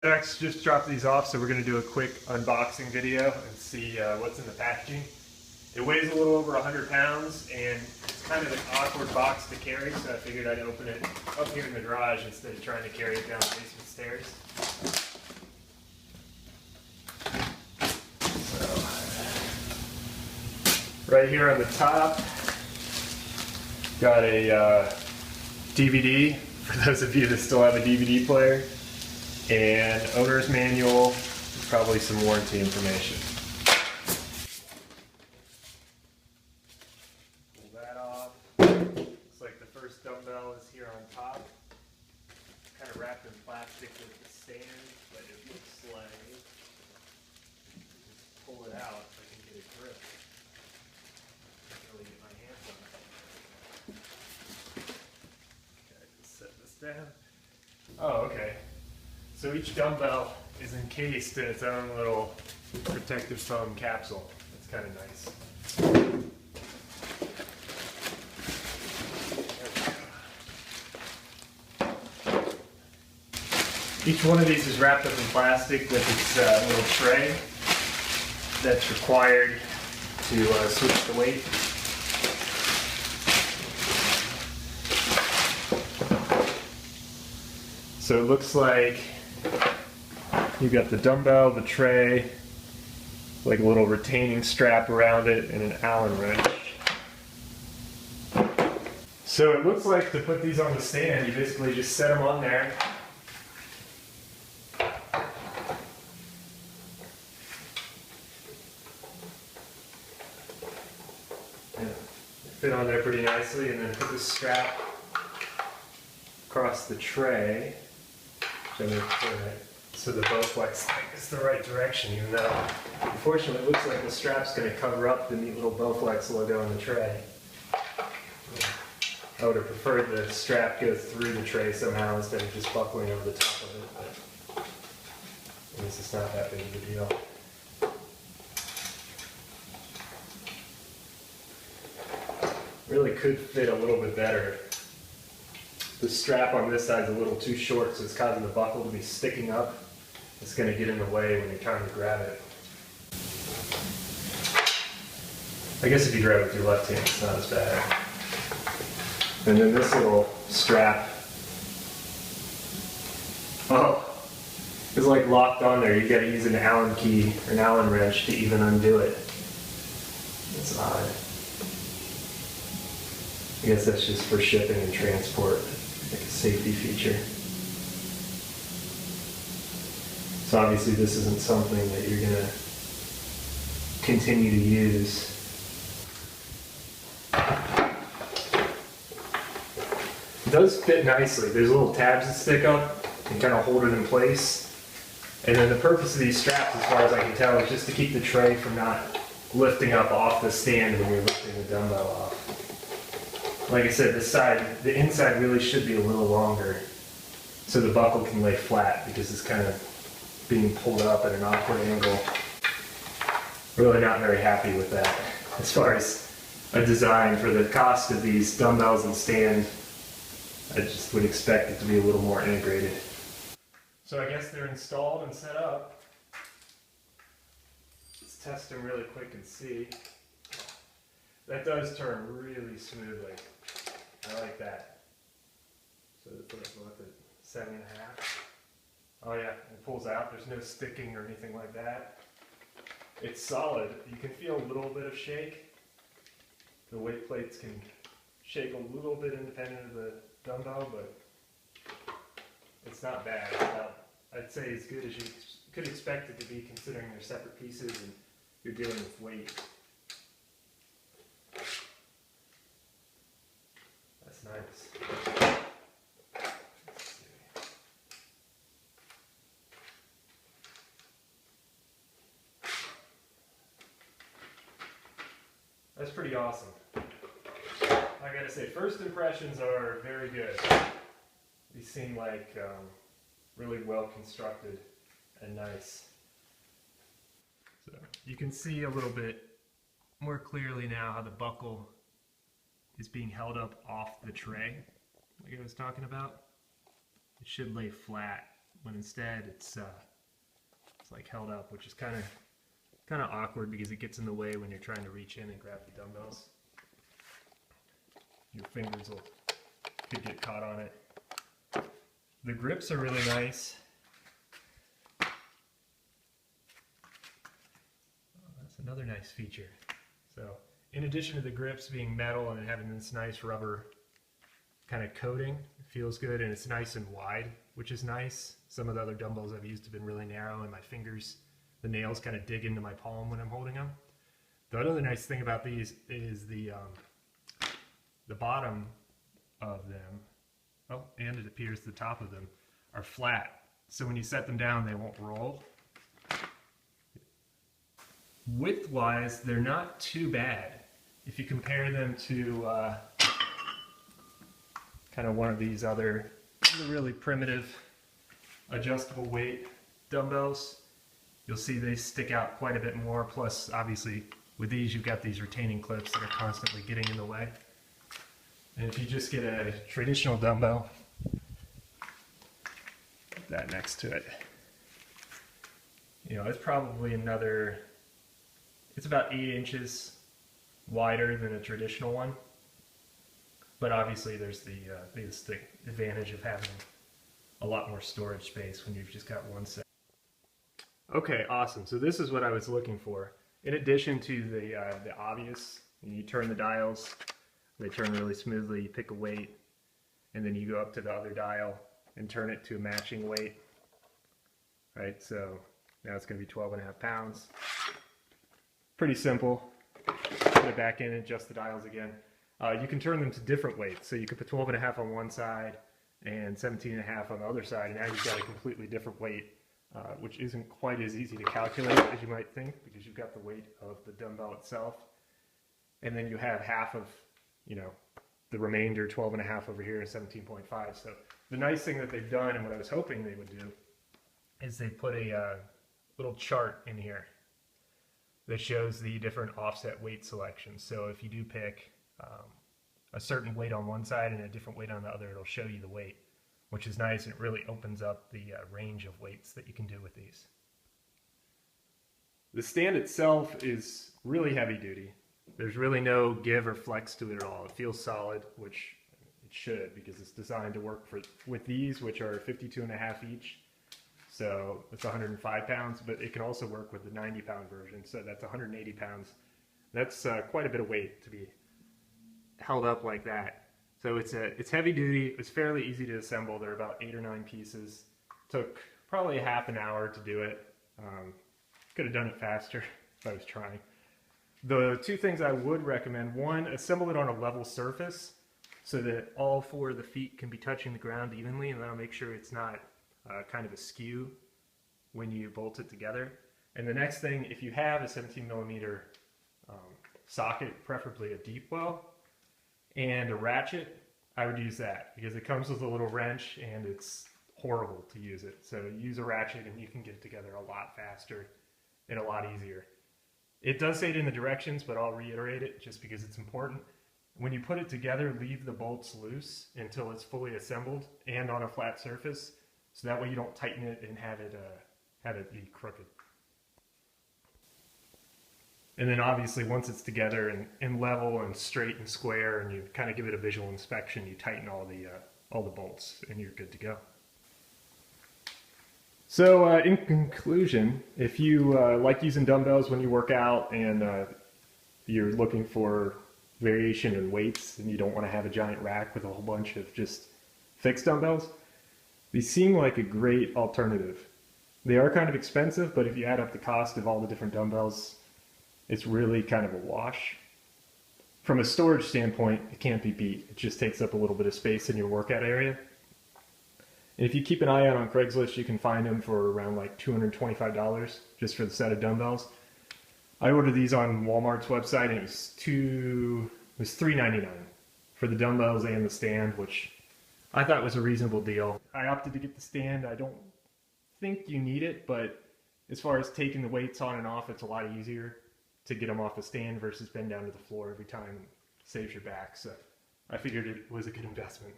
Next, just dropped these off, so we're going to do a quick unboxing video and see what's in the packaging. It weighs a little over 100 pounds, and it's kind of an awkward box to carry, so I figured I'd open it up here in the garage instead of trying to carry it down the basement stairs. So, right here on the top, got a DVD, for those of you that still have a DVD player. And owner's manual, probably some warranty information. Pull that off. Looks like the first dumbbell is here on top. Kind of wrapped in plastic with the stand, but it looks like, just pull it out so I can get a grip. Can't really get my hands on it. Okay, just set this down. Oh, okay. So each dumbbell is encased in its own little protective foam capsule. It's kind of nice. Each one of these is wrapped up in plastic with its little tray that's required to switch the weight. So it looks like you've got the dumbbell, the tray, like a little retaining strap around it, and an Allen wrench. So it looks like to put these on the stand, you basically just set them on there. Yeah, fit on there pretty nicely, and then put the strap across the tray. So the BowFlex is the right direction, even though unfortunately it looks like the strap's going to cover up the neat little BowFlex logo on the tray. I would have preferred the strap go through the tray somehow instead of just buckling over the top of it, but I guess it's not that big of a deal. Really could fit a little bit better. The strap on this side is a little too short, so it's causing the buckle to be sticking up. It's going to get in the way when you're trying to grab it. I guess if you grab it with your left hand, it's not as bad. And then this little strap, it's like locked on there. You got to use an Allen key or an Allen wrench to even undo it. It's odd. I guess that's just for shipping and transport, like a safety feature. So obviously this isn't something that you're going to continue to use. It does fit nicely. There's little tabs that stick up and kind of hold it in place. And then the purpose of these straps, as far as I can tell, is just to keep the tray from not lifting up off the stand when you're lifting the dumbbell off. Like I said, this side, the inside really should be a little longer so the buckle can lay flat, because it's kind of being pulled up at an awkward angle. Really not very happy with that. As far as a design for the cost of these dumbbells and stand, I just would expect it to be a little more integrated. So I guess they're installed and set up. Let's test them really quick and see. That does turn really smoothly. I like that. So it's left at 7.5. Oh yeah, it pulls out. There's no sticking or anything like that. It's solid. You can feel a little bit of shake. The weight plates can shake a little bit independent of the dumbbell, but it's not bad. I'd say as good as you could expect it to be, considering they're separate pieces and you're dealing with weight. That's nice. That's pretty awesome. I gotta say, first impressions are very good. These seem like really well constructed and nice. So you can see a little bit more clearly now how the buckle is being held up off the tray, like I was talking about. It should lay flat when instead it's like held up, which is kind of awkward because it gets in the way when you're trying to reach in and grab the dumbbells. Your fingers could get caught on it. The grips are really nice. That's another nice feature. So in addition to the grips being metal and having this nice rubber kind of coating, it feels good, and it's nice and wide, which is nice. Some of the other dumbbells I've used have been really narrow, and my fingers, the nails kind of dig into my palm when I'm holding them. The other nice thing about these is the bottom of them, and it appears the top of them, are flat. So when you set them down, they won't roll. Width-wise, they're not too bad. If you compare them to kind of one of these other really primitive adjustable weight dumbbells, you'll see they stick out quite a bit more. Plus, obviously, with these, you've got these retaining clips that are constantly getting in the way. And if you just get a traditional dumbbell, put that next to it, you know, it's probably it's about 8 inches wider than a traditional one. But obviously there's the biggest advantage of having a lot more storage space when you've just got one set. Okay, awesome. So this is what I was looking for. In addition to the obvious, you turn the dials, they turn really smoothly, you pick a weight, and then you go up to the other dial and turn it to a matching weight. Right, so now it's going to be 12.5 pounds. Pretty simple. Put it back in and adjust the dials again. You can turn them to different weights, so you could put 12.5 on one side and 17.5 on the other side, and now you've got a completely different weight, which isn't quite as easy to calculate as you might think, because you've got the weight of the dumbbell itself, and then you have half of, you know, the remainder, 12.5 over here, and 17.5. So the nice thing that they've done, and what I was hoping they would do, is they put a little chart in here that shows the different offset weight selections. So if you do pick a certain weight on one side and a different weight on the other, it'll show you the weight, which is nice, and it really opens up the range of weights that you can do with these. The stand itself is really heavy duty. There's really no give or flex to it at all. It feels solid, which it should, because it's designed to work with these, which are 52.5 each. So it's 105 pounds, but it can also work with the 90-pound version, so that's 180 pounds. That's quite a bit of weight to be held up like that. So it's heavy duty. It's fairly easy to assemble. There are about 8 or 9 pieces. Took probably half an hour to do it. Could have done it faster if I was trying. The two things I would recommend: one, assemble it on a level surface so that all 4 of the feet can be touching the ground evenly, and that'll make sure it's not kind of askew when you bolt it together. And the next thing, if you have a 17mm socket, preferably a deep well, and a ratchet, I would use that, because it comes with a little wrench and it's horrible to use it. So use a ratchet and you can get it together a lot faster and a lot easier. It does say it in the directions, but I'll reiterate it just because it's important. When you put it together, leave the bolts loose until it's fully assembled and on a flat surface, so that way you don't tighten it and have it be crooked. And then obviously once it's together and level and straight and square, and you kind of give it a visual inspection, you tighten all the bolts and you're good to go. So in conclusion, if you like using dumbbells when you work out and you're looking for variation in weights and you don't want to have a giant rack with a whole bunch of just fixed dumbbells, these seem like a great alternative. They are kind of expensive, but if you add up the cost of all the different dumbbells, it's really kind of a wash. From a storage standpoint, it can't be beat. It just takes up a little bit of space in your workout area. And if you keep an eye out on Craigslist, you can find them for around like $225 just for the set of dumbbells. I ordered these on Walmart's website, and it was $3.99 for the dumbbells and the stand, which I thought was a reasonable deal. I opted to get the stand. I don't think you need it, but as far as taking the weights on and off, it's a lot easier to get them off the stand versus bend down to the floor every time. It saves your back, so I figured it was a good investment.